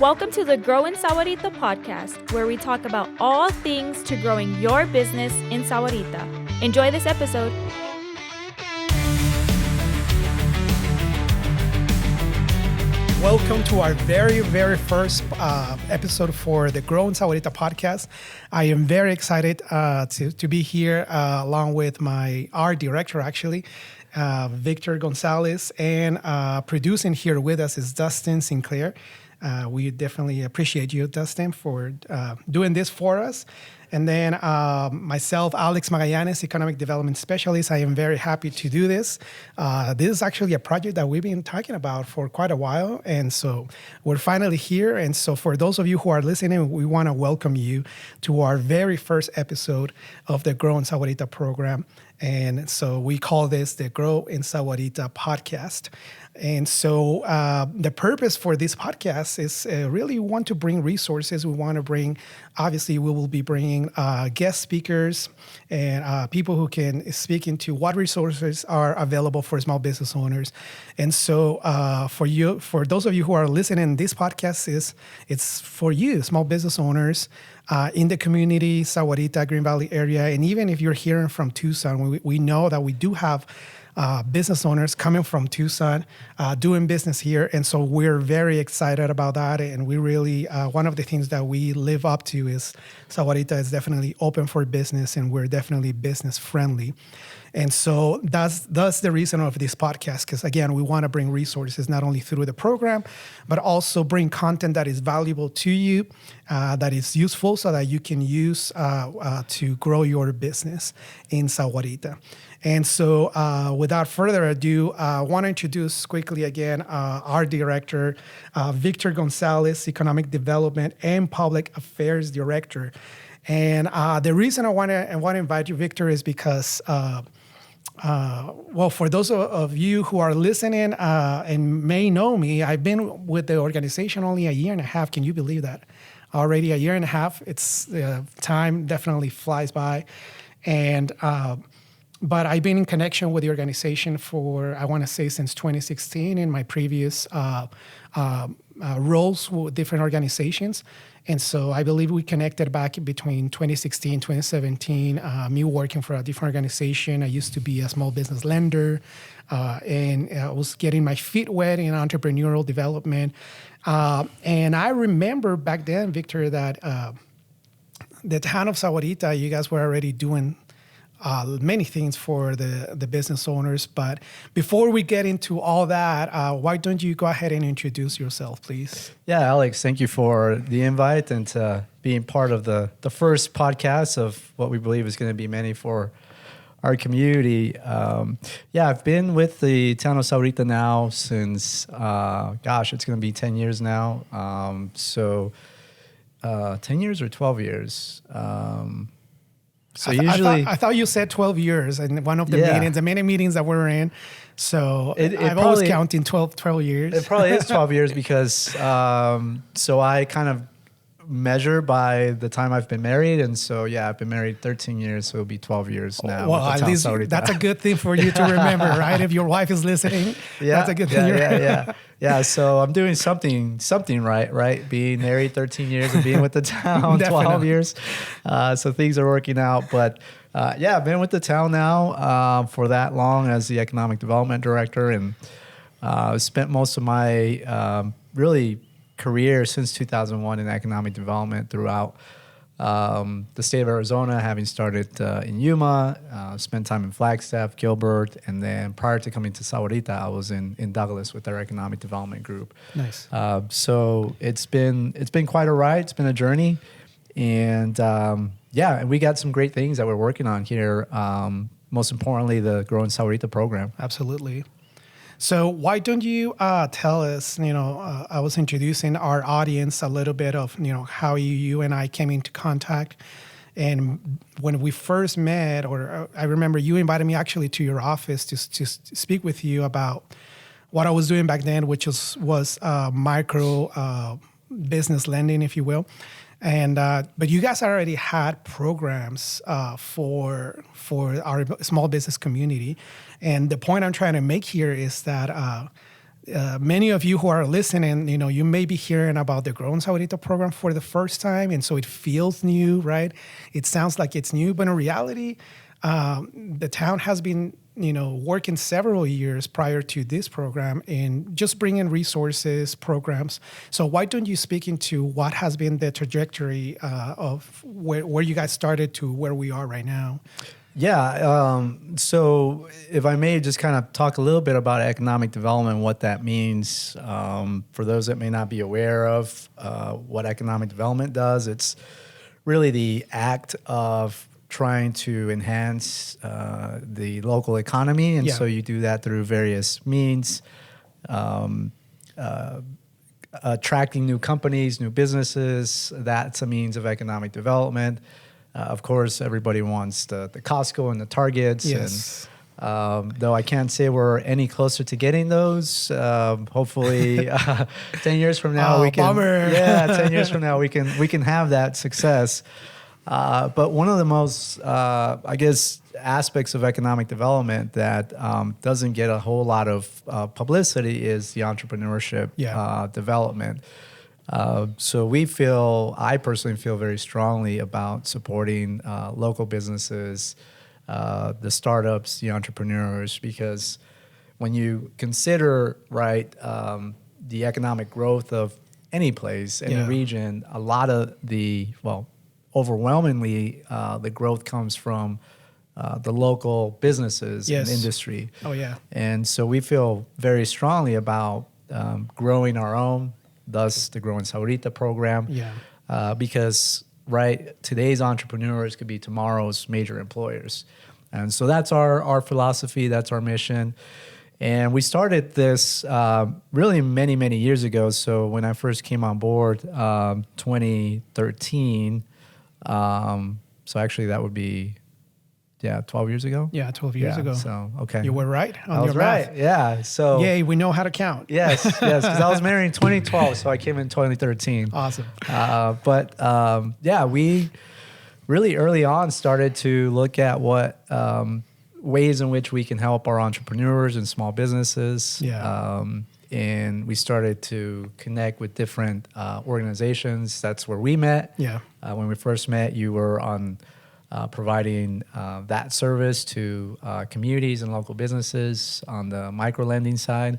Welcome to the Grow in Sahuarita podcast, where we talk about all things to growing your business in Sahuarita. Enjoy this episode. Welcome to our very first episode for the Grow in Sahuarita podcast. I am very excited to be here along with my art director, actually, Victor Gonzalez, and producing here with us is Dustin Sinclair. We definitely appreciate you, Dustin, for doing this for us. And then myself, Alex Magallanes, Economic Development Specialist. I am very happy to do this. This is actually a project that we've been talking about for quite a while. And so we're finally here. And so for those of you who are listening, we want to welcome you to our very first episode of the Grow in Sahuarita program. And so we call this the Grow in Sahuarita podcast. And so the purpose for this podcast is really want to bring resources. We want to bring, obviously, we will be bringing guest speakers and people who can speak into what resources are available for small business owners. And so for those of you who are listening, this podcast it's for you, small business owners in the community, Sahuarita, Green Valley area. And even if you're hearing from Tucson, we know that we do have business owners coming from Tucson, doing business here. And so we're very excited about that. And we really, one of the things that we live up to is Sahuarita is definitely open for business and we're definitely business friendly. And so that's the reason of this podcast, because again, we want to bring resources not only through the program, but also bring content that is valuable to you, that is useful so that you can use to grow your business in Sahuarita. And so without further ado, I want to introduce quickly again our director, Victor Gonzalez, Economic Development and Public Affairs Director. And the reason I want to invite you, Victor, is because for those of you who are listening and may know me, I've been with the organization only a year and a half. Can you believe that? Already a year and a half. It's time definitely flies by. And but I've been in connection with the organization for, I want to say, since 2016 in my previous roles with different organizations. And so I believe we connected back between 2016, 2017, me working for a different organization. I used to be a small business lender, and I was getting my feet wet in entrepreneurial development. And I remember back then, Victor, that the Town of Sahuarita, you guys were already doing many things for the business owners. But before we get into all that, why don't you go ahead and introduce yourself, please? Yeah, Alex, thank you for the invite and being part of the first podcast of what we believe is going to be many for our community. I've been with the Town of Sahuarita now since, it's going to be 10 years now. 10 years or 12 years? I thought you said 12 years in one of the meetings, the many meetings that we're in. So I'm always counting 12 years. It probably is 12 years because so I kind of measure by the time I've been married. And so, I've been married 13 years. So it'll be 12 years now. Well, at least that's a good thing for you to remember, right? If your wife is listening, that's a good thing. Yeah. So I'm doing something right? Being married 13 years and being with the town 12 years. So things are working out. But I've been with the town now for that long as the economic development director, and spent most of my really career since 2001 in economic development throughout the state of Arizona, having started in Yuma, spent time in Flagstaff, Gilbert, and then prior to coming to Sahuarita, I was in Douglas with our economic development group. Nice. So it's been quite a ride. It's been a journey, and and we got some great things that we're working on here. Most importantly, the Grow in Sahuarita program. Absolutely. So why don't you tell us, I was introducing our audience a little bit of, how you and I came into contact. And when we first met, or I remember you invited me actually to your office to speak with you about what I was doing back then, which was micro business lending, if you will. And but you guys already had programs for our small business community. And the point I'm trying to make here is that many of you who are listening, you may be hearing about the Grown Sahuarita program for the first time, and so it feels new, right? It sounds like it's new, but in reality, the town has been, working several years prior to this program and just bringing resources, programs. So why don't you speak into what has been the trajectory of where you guys started to where we are right now? Yeah. So if I may just kind of talk a little bit about economic development, what that means for those that may not be aware of what economic development does. It's really the act of trying to enhance the local economy. And so you do that through various means, attracting new companies, new businesses. That's a means of economic development. Of course, everybody wants the Costco and the Targets. Yes. And though I can't say we're any closer to getting those, hopefully 10 years from now we can. Bummer. Yeah, 10 years from now we can have that success. But one of the most, aspects of economic development that doesn't get a whole lot of publicity is the entrepreneurship development. So I personally feel very strongly about supporting local businesses, the startups, the entrepreneurs, because when you consider, the economic growth of any place, any region, a lot of overwhelmingly, the growth comes from the local businesses and industry. Oh, yeah. And so we feel very strongly about growing our own, thus the Growing Sahuarita program. Yeah. Because, today's entrepreneurs could be tomorrow's major employers. And so that's our philosophy, that's our mission. And we started this really many, many years ago. So when I first came on board, 2013, so actually that would be 12 years ago. Yeah, 12 years ago. So okay, you were right on I was your math. right. Yeah. So yay, we know how to count. Yes, because I was married in 2012, so I came in 2013. Awesome. We really early on started to look at what ways in which we can help our entrepreneurs and small businesses. Yeah. And we started to connect with different organizations. That's where we met. Yeah. When we first met, you were on providing that service to communities and local businesses on the micro-lending side.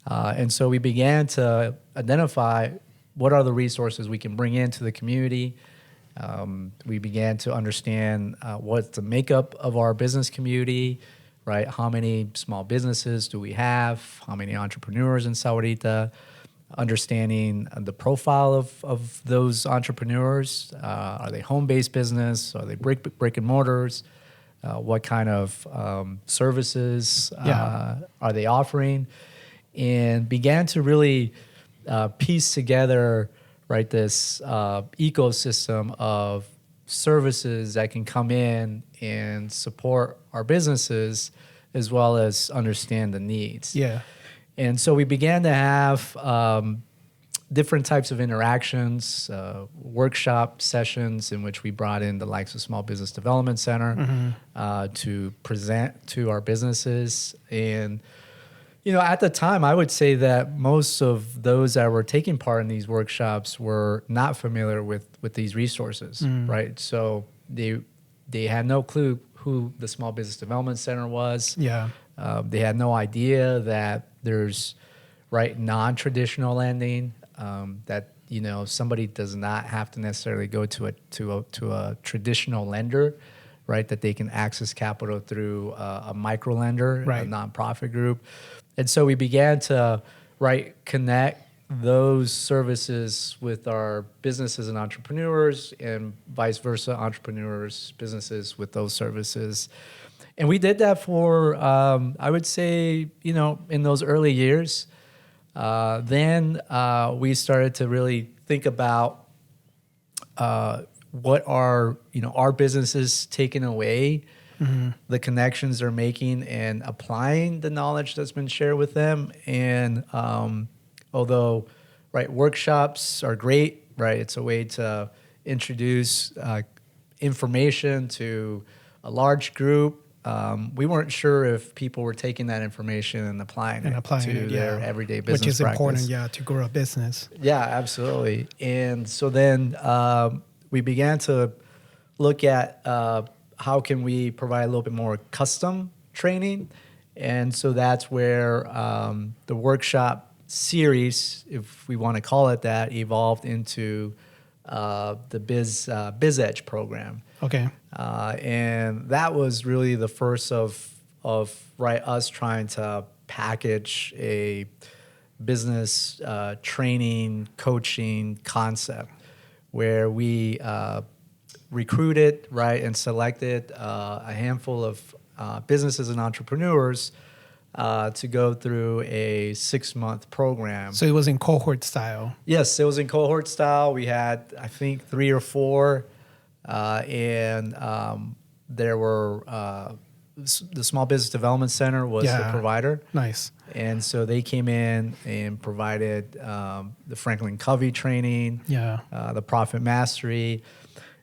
And so we began to identify what are the resources we can bring into the community. We began to understand what's the makeup of our business community, right? How many small businesses do we have? How many entrepreneurs in Sahuarita? Understanding the profile of those entrepreneurs. Are they home-based business? Are they brick and mortars? What kind of services are they offering? And began to really piece together, this ecosystem of services that can come in and support our businesses as well as understand the needs. Yeah. And so we began to have different types of interactions, workshop sessions in which we brought in the likes of Small Business Development Center to present to our businesses. And, at the time, I would say that most of those that were taking part in these workshops were not familiar with these resources, right? So they had no clue who the Small Business Development Center was. Yeah. They had no idea that there's non-traditional lending, that somebody does not have to necessarily go to a traditional lender, right? That they can access capital through a micro lender, a nonprofit group. And so we began to connect those services with our businesses and entrepreneurs, and vice versa, entrepreneurs, businesses with those services. And we did that for, I would say, in those early years. Then we started to really think about what are, our businesses taking away, the connections they're making, and applying the knowledge that's been shared with them. And although, workshops are great, it's a way to introduce information to a large group. we weren't sure if people were taking that information and applying it to their everyday business which is practice. important, to grow a business. Yeah, absolutely. And so then we began to look at how can we provide a little bit more custom training. And so that's where the workshop series, if we want to call it that, evolved into the Biz Edge program. Okay. And that was really the first of us trying to package a business training, coaching concept where we recruited, and selected a handful of businesses and entrepreneurs to go through a 6-month program. So it was in cohort style. Yes, it was in cohort style. We had, I think, 3 or 4, and there were the Small Business Development Center was the provider. Nice. And so they came in and provided the Franklin Covey training, the Profit Mastery.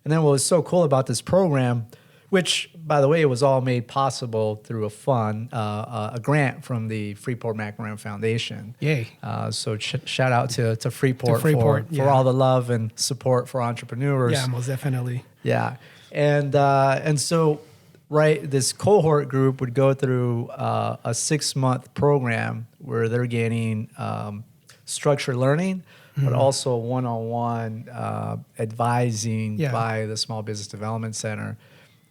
And then what was so cool about this program, which, by the way, was all made possible through a grant from the Freeport McMoran Foundation. Yay. So shout out to Freeport, for all the love and support for entrepreneurs. Yeah, most definitely. Yeah. And so, this cohort group would go through a 6-month program where they're gaining structured learning, but also one-on-one advising by the Small Business Development Center.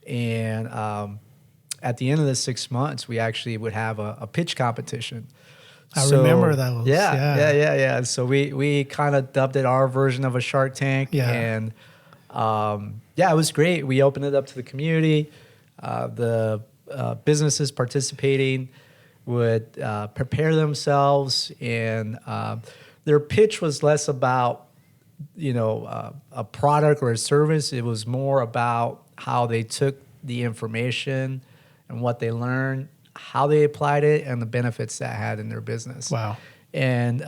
And at the end of the 6 months, we actually would have a pitch competition. I remember those. Yeah. So we kind of dubbed it our version of a Shark Tank. Yeah. And it was great. We opened it up to the community. The businesses participating would prepare themselves, and their pitch was less about a product or a service. It was more about how they took the information and what they learned, how they applied it, and the benefits that had in their business. Wow. And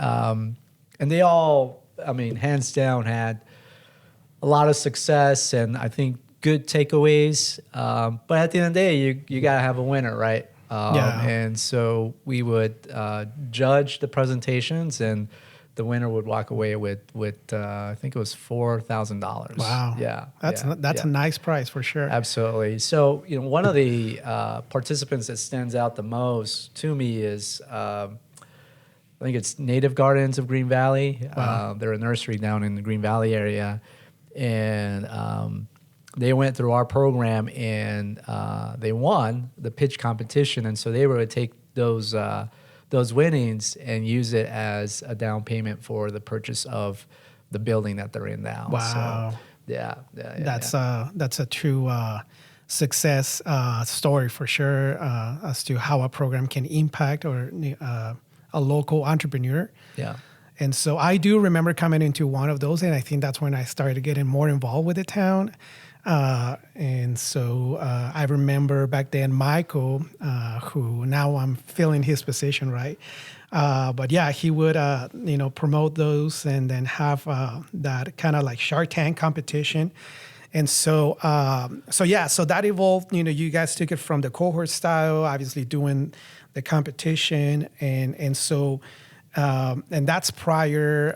they all, hands down, had a lot of success and I think good takeaways. But at the end of the day, you got to have a winner, right? And so we would judge the presentations, and the winner would walk away with I think it was $4,000. Wow. Yeah. That's a nice price for sure. Absolutely. So, one of the participants that stands out the most to me is, I think it's Native Gardens of Green Valley. Wow. They're a nursery down in the Green Valley area. And they went through our program, and they won the pitch competition. And so they were to take those winnings and use it as a down payment for the purchase of the building that they're in now. Wow. So, that's a true success story for sure, as to how a program can impact or a local entrepreneur. Yeah. And so I do remember coming into one of those, and I think that's when I started getting more involved with the town. And so I remember back then Michael, who now I'm filling his position, right? But he would, promote those and then have that kind of like Shark Tank competition. And so that evolved. You guys took it from the cohort style, obviously doing the competition, and so and that's prior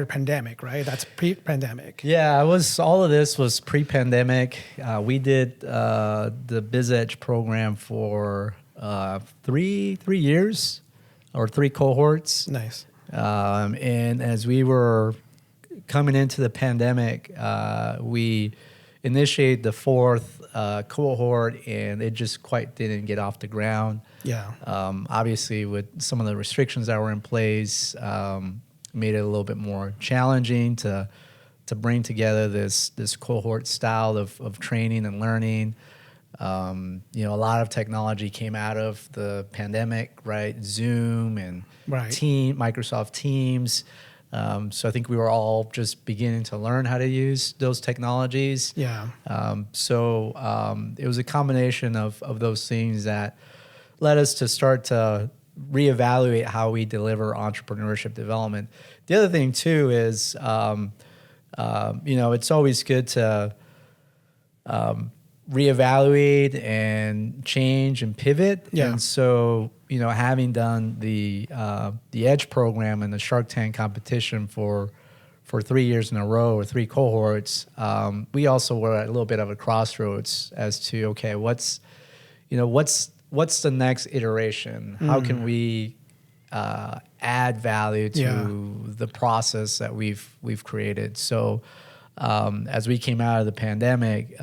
pandemic, right? That's pre-pandemic. Yeah, all of this was pre-pandemic. We did the Biz Edge program for 3 years, or 3 cohorts. Nice. And as we were coming into the pandemic, we initiated the 4th cohort, and it just quite didn't get off the ground. Yeah. Obviously, with some of the restrictions that were in place, made it a little bit more challenging to bring together this cohort style of training and learning. A lot of technology came out of the pandemic, right? Zoom and Microsoft Teams. So I think we were all just beginning to learn how to use those technologies. Yeah. So it was a combination of those things that led us to start to reevaluate how we deliver entrepreneurship development. The other thing too is, it's always good to reevaluate and change and pivot. Yeah. And so, having done the Edge program and the Shark Tank competition for 3 years in a row, or 3 cohorts, we also were at a little bit of a crossroads as to, okay, what's the next iteration? How can we add value to the process that we've created? So as we came out of the pandemic,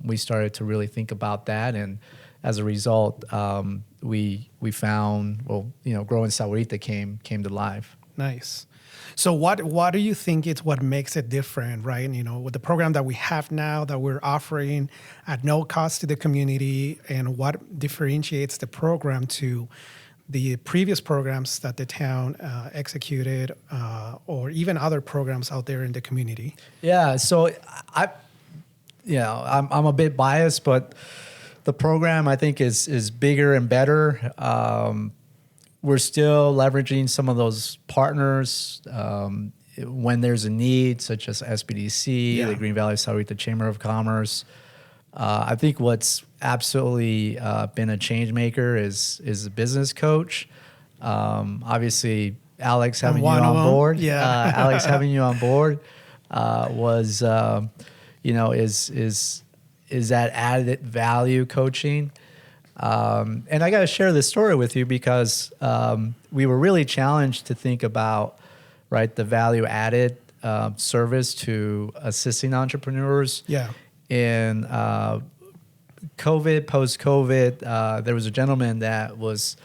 we started to really think about that, and as a result, we found, Growing Sahuarita came to life. Nice. So what do you think is what makes it different, right? With the program that we have now that we're offering at no cost to the community, and what differentiates the program to the previous programs that the town executed, or even other programs out there in the community? Yeah, so I'm a bit biased, but the program I think is bigger and better. We're still leveraging some of those partners when there's a need, such as SBDC, the Green Valley Sahuarita Chamber of Commerce. I think what's absolutely been a change maker is the business coach. Obviously, Alex having you on board. Yeah. Alex having you on board was, is that added value coaching. And I got to share this story with you because we were really challenged to think about, right, the value added service to assisting entrepreneurs. Yeah. In post-COVID, there was a gentleman that was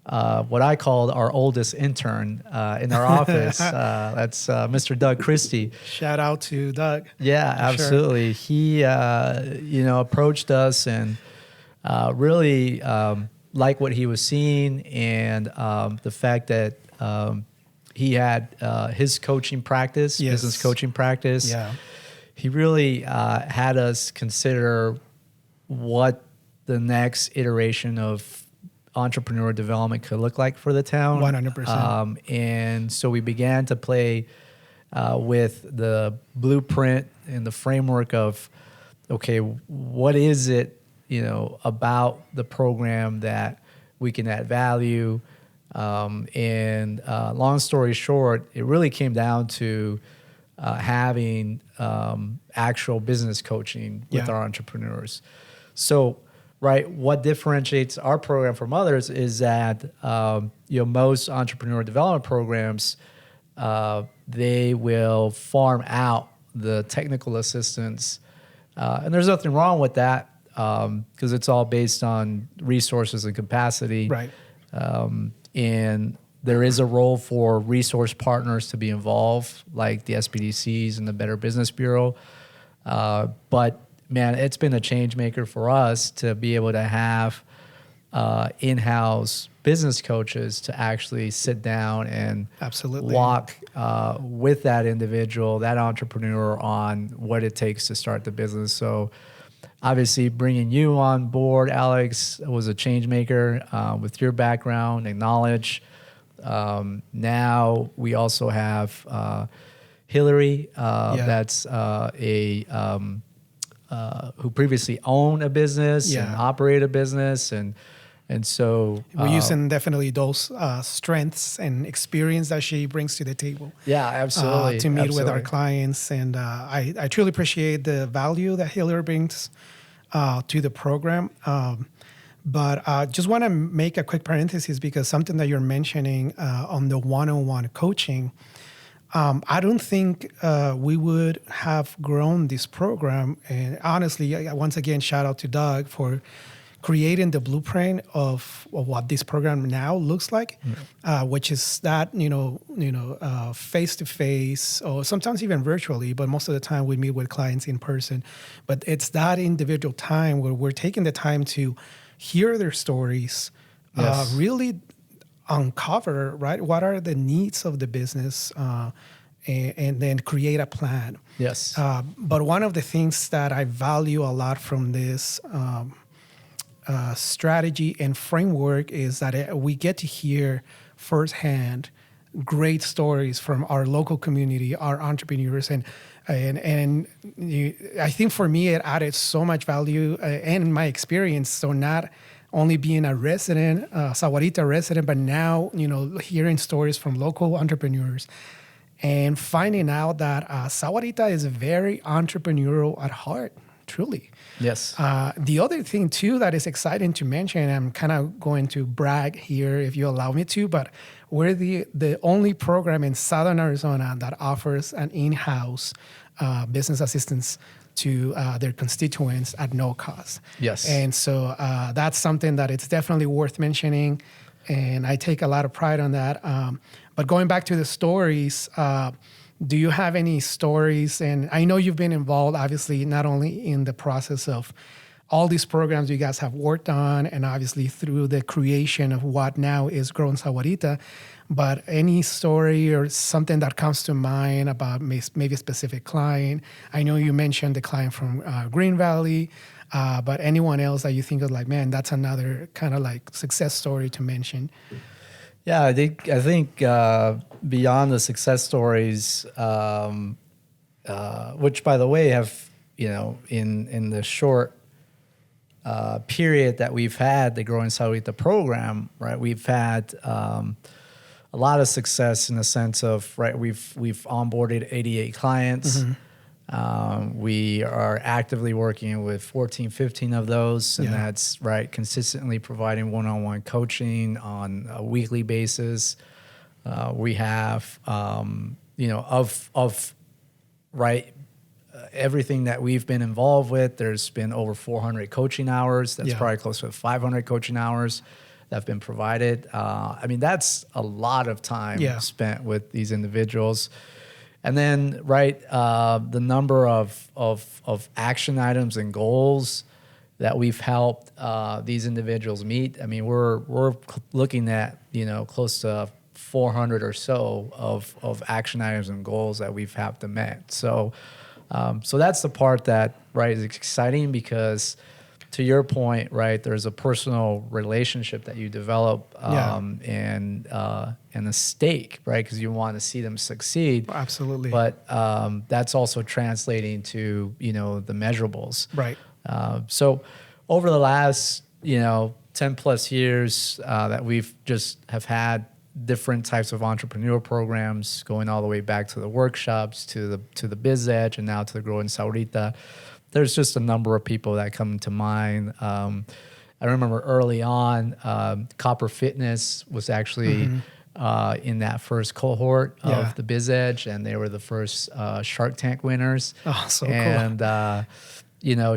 what I called our oldest intern in our office. That's Mr. Doug Christie. Shout out to Doug. Yeah, absolutely. Sure. He, approached us and really liked what he was seeing, and the fact that he had his coaching practice, business coaching practice. Yeah. He really had us consider what the next iteration of entrepreneur development could look like for the town. 100%. And so we began to play with the blueprint and the framework of, okay, what is it, about the program that we can add value? And long story short, it really came down to having actual business coaching with our entrepreneurs. So, right, what differentiates our program from others is that most entrepreneur development programs, they will farm out the technical assistance, and there's nothing wrong with that because it's all based on resources and capacity. Right. And there is a role for resource partners to be involved, like the SBDCs and the Better Business Bureau. But man, it's been a change maker for us to be able to have in-house business coaches to actually sit down and absolutely walk with that individual, that entrepreneur, on what it takes to start the business. So obviously bringing you on board, Alex, was a change maker with your background and knowledge. Now we also have Hillary, that's who previously owned a business and operated a business, and so we're using definitely those strengths and experience that she brings to the table. Yeah, absolutely. To meet with our clients, and I truly appreciate the value that Hillary brings to the program. But just want to make a quick parenthesis because something that you're mentioning on the one-on-one coaching, I don't think we would have grown this program. And honestly, once again, shout out to Doug for creating the blueprint of what this program now looks like, which is that, face-to-face or sometimes even virtually, but most of the time we meet with clients in person. But it's that individual time where we're taking the time to hear their stories, really uncover, right, what are the needs of the business, and then create a plan. Yes. But one of the things that I value a lot from this strategy and framework is that we get to hear firsthand great stories from our local community, our entrepreneurs, and I think for me it added so much value and my experience. So not only being a resident, Sahuarita resident, but now hearing stories from local entrepreneurs and finding out that Sahuarita is very entrepreneurial at heart. Truly. Yes. The other thing too that is exciting to mention, I'm kind of going to brag here if you allow me to, but we're the only program in Southern Arizona that offers an in-house business assistance to their constituents at no cost. Yes. And so that's something that it's definitely worth mentioning, and I take a lot of pride on that. But going back to the stories, do you have any stories? And I know you've been involved, obviously, not only in the process of all these programs you guys have worked on, and obviously through the creation of what now is Grown Sahuarita, but any story or something that comes to mind about maybe a specific client? I know you mentioned the client from Green Valley, but anyone else that you think of like, man, that's another kind of like success story to mention? Yeah, I think beyond the success stories, which by the way have in the short period that we've had the Growing Sahuarita program, right? We've had a lot of success in the sense of we've onboarded 88 clients. Mm-hmm. We are actively working with 14, 15 of those, and that's consistently providing one-on-one coaching on a weekly basis. We have, everything that we've been involved with, there's been over 400 coaching hours. That's probably close to 500 coaching hours that have been provided. That's a lot of time spent with these individuals. And then, the number of action items and goals that we've helped these individuals meet. We're looking at close to 400 or so of action items and goals that we've helped them met. So that's the part that is exciting because, to your point, there's a personal relationship that you develop and a stake, because you want to see them succeed. Absolutely. But that's also translating to, the measurables. Right. So over the last, 10 plus years that we've just have had different types of entrepreneur programs going all the way back to the workshops, to the Biz Edge, and now to the Growing Sahuarita. There's just a number of people that come to mind. I remember early on, Copper Fitness was actually in that first cohort of the Biz Edge, and they were the first Shark Tank winners. Oh, so cool. And,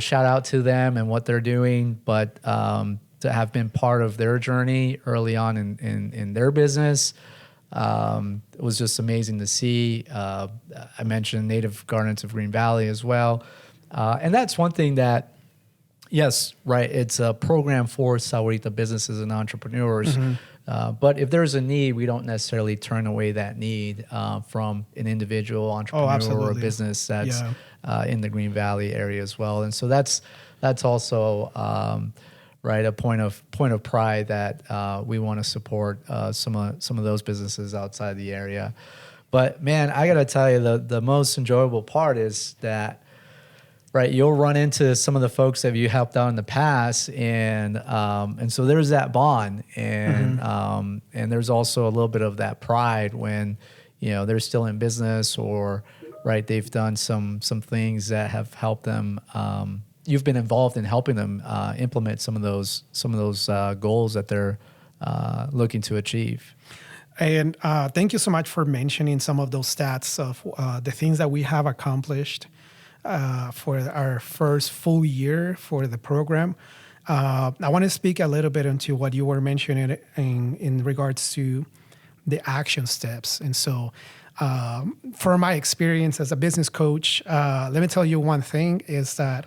shout out to them and what they're doing, but to have been part of their journey early on in their business, it was just amazing to see. I mentioned Native Gardens of Green Valley as well. And that's one thing that, it's a program for Sahuarita businesses and entrepreneurs. But if there's a need, we don't necessarily turn away that need from an individual entrepreneur or a business that's in the Green Valley area as well. And so that's also a point of pride that we want to support some of those businesses outside the area. But man, I got to tell you, the most enjoyable part is that you'll run into some of the folks that you helped out in the past, and so there's that bond, and and there's also a little bit of that pride when they're still in business, or they've done some things that have helped them. You've been involved in helping them implement some of those goals that they're looking to achieve. And thank you so much for mentioning some of those stats of the things that we have accomplished for our first full year for the program. I want to speak a little bit into what you were mentioning in regards to the action steps. And so for my experience as a business coach, let me tell you one thing is that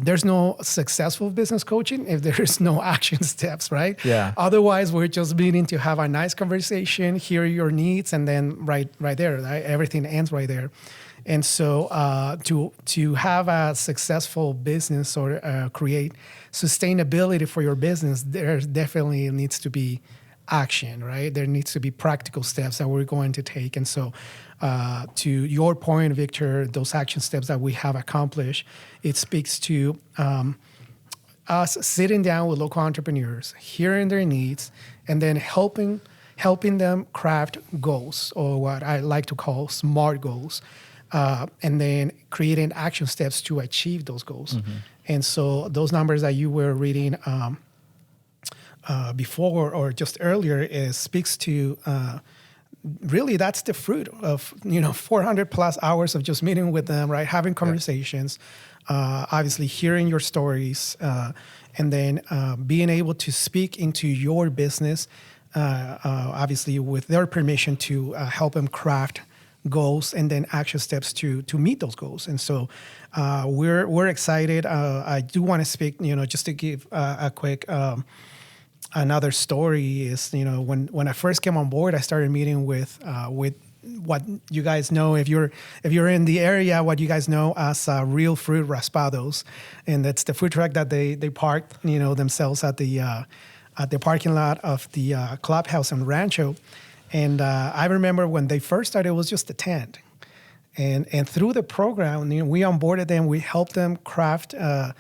there's no successful business coaching if there's no action steps, right? Yeah. Otherwise, we're just meeting to have a nice conversation, hear your needs, and then right there, everything ends right there. And so to have a successful business or create sustainability for your business, there definitely needs to be action, right? There needs to be practical steps that we're going to take. And so to your point, Victor, those action steps that we have accomplished, it speaks to us sitting down with local entrepreneurs, hearing their needs, and then helping them craft goals, or what I like to call SMART goals, and then creating action steps to achieve those goals. Mm-hmm. And so those numbers that you were reading before or just earlier speaks to really that's the fruit of 400 plus hours of just meeting with them, right? Having conversations, obviously hearing your stories, and then being able to speak into your business, obviously with their permission to help them craft goals and then action steps to meet those goals. And so we're excited. I do want to speak, just to give a quick another story is, when I first came on board, I started meeting with what you guys know, if you're in the area, what you guys know as Real Fruit Raspados, and that's the food truck that they parked themselves at the parking lot of the clubhouse in Rancho. And I remember when they first started, it was just a tent, and through the program, we onboarded them, we helped them craft a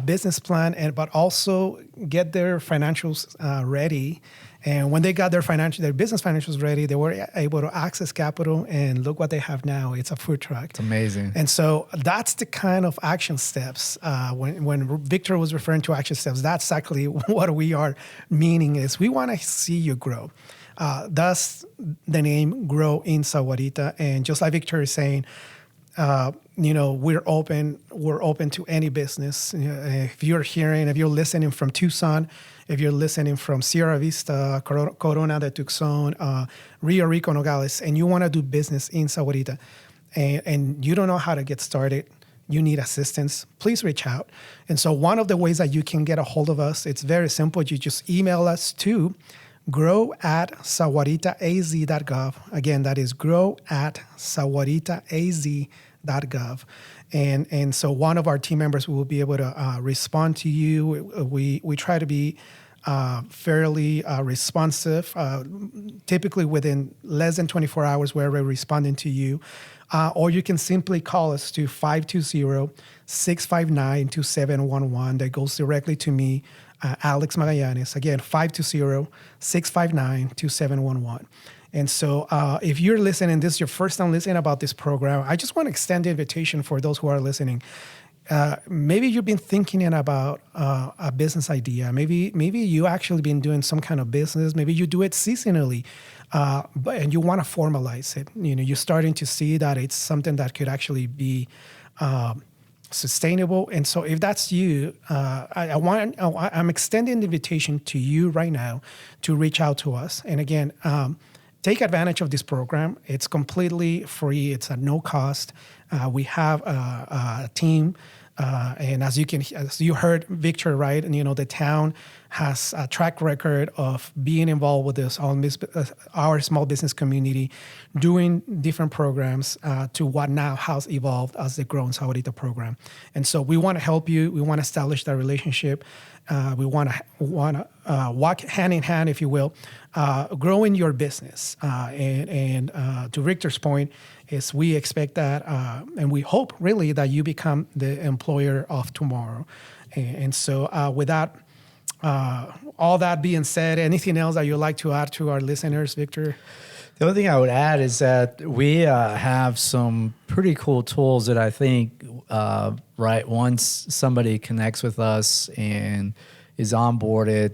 business plan, but also get their financials ready. And when they got their business financials ready, they were able to access capital, and look what they have now. It's a food truck. It's amazing. And so that's the kind of action steps. When Victor was referring to action steps, that's exactly what we are meaning is we want to see you grow. Thus the name Grow in Sahuarita. And just like Victor is saying, we're open to any business. If you're listening from Tucson, if you're listening from Sierra Vista, Corona de Tucson, Rio Rico, Nogales, and you want to do business in Sahuarita, and you don't know how to get started, you need assistance, please reach out. And so one of the ways that you can get a hold of us, it's very simple. You just email us to grow@sahuaritaaz.gov. Again, that is grow@sahuaritaaz.gov. And so one of our team members will be able to respond to you. We try to be fairly responsive, typically within less than 24 hours where we're responding to you. Or you can simply call us to 520-659-2711. That goes directly to me, Alex Magallanes. Again, 520-659-2711. And so if you're listening, this is your first time listening about this program, I just want to extend the invitation for those who are listening. Maybe you've been thinking about a business idea. Maybe you actually been doing some kind of business. Maybe you do it seasonally, and you want to formalize it. You're starting to see that it's something that could actually be sustainable. And so if that's you, I'm extending the invitation to you right now to reach out to us. And again, take advantage of this program. It's completely free. It's at no cost. We have a team, and as you heard Victor, right? And the town has a track record of being involved with this our small business community, doing different programs to what now has evolved as the Grow in Sahuarita program. And so we want to help you. We want to establish that relationship. We want to walk hand in hand, if you will, growing your business. And to Victor's point, is we expect that, and we hope really that you become the employer of tomorrow. And so with that, all that being said, anything else that you'd like to add to our listeners, Victor? The only thing I would add is that we have some pretty cool tools that I think, once somebody connects with us and is onboarded,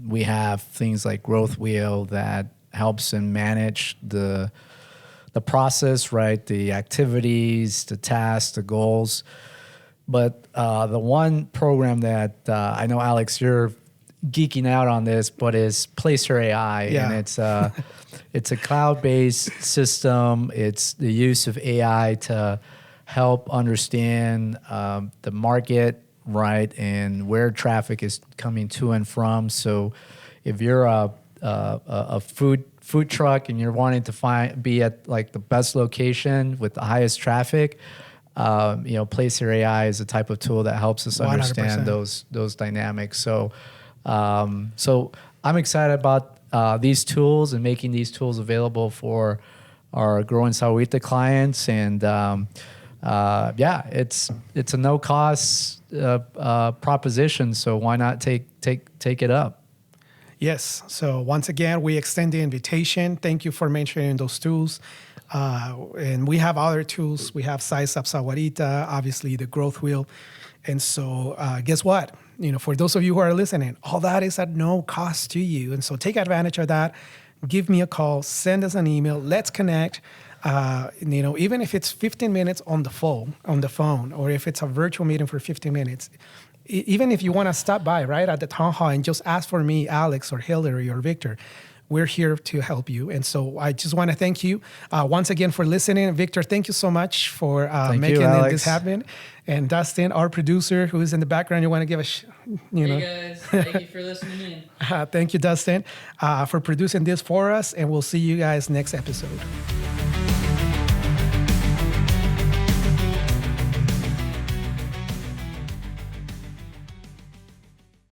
we have things like Growth Wheel that helps them manage the process, right? The activities, the tasks, the goals. But the one program that I know, Alex, you're geeking out on this, but is Placer AI. Yeah. And it's a cloud-based system. It's the use of AI to help understand the market, right, and where traffic is coming to and from. So if you're a food truck and you're wanting to be at like the best location with the highest traffic, Placer AI is a type of tool that helps us understand 100%. those dynamics. So I I'm excited about these tools and making these tools available for our growing Sahuarita clients. And it's a no cost proposition. So why not take it up? Yes. So once again, we extend the invitation. Thank you for mentioning those tools. And we have other tools. We have Size Up Sahuarita, obviously the growth wheel. And so guess what? For those of you who are listening, all that is at no cost to you. And so take advantage of that. Give me a call, send us an email. Let's connect. Even if it's 15 minutes on the phone, or if it's a virtual meeting for 15 minutes, even if you want to stop by right at the town hall and just ask for me, Alex or Hillary or Victor, we're here to help you. And so I just want to thank you once again for listening. Victor, thank you so much for making this happen. And Dustin, our producer, who is in the background, you want to give Hey guys, thank you for listening in. Thank you, Dustin, for producing this for us. And we'll see you guys next episode.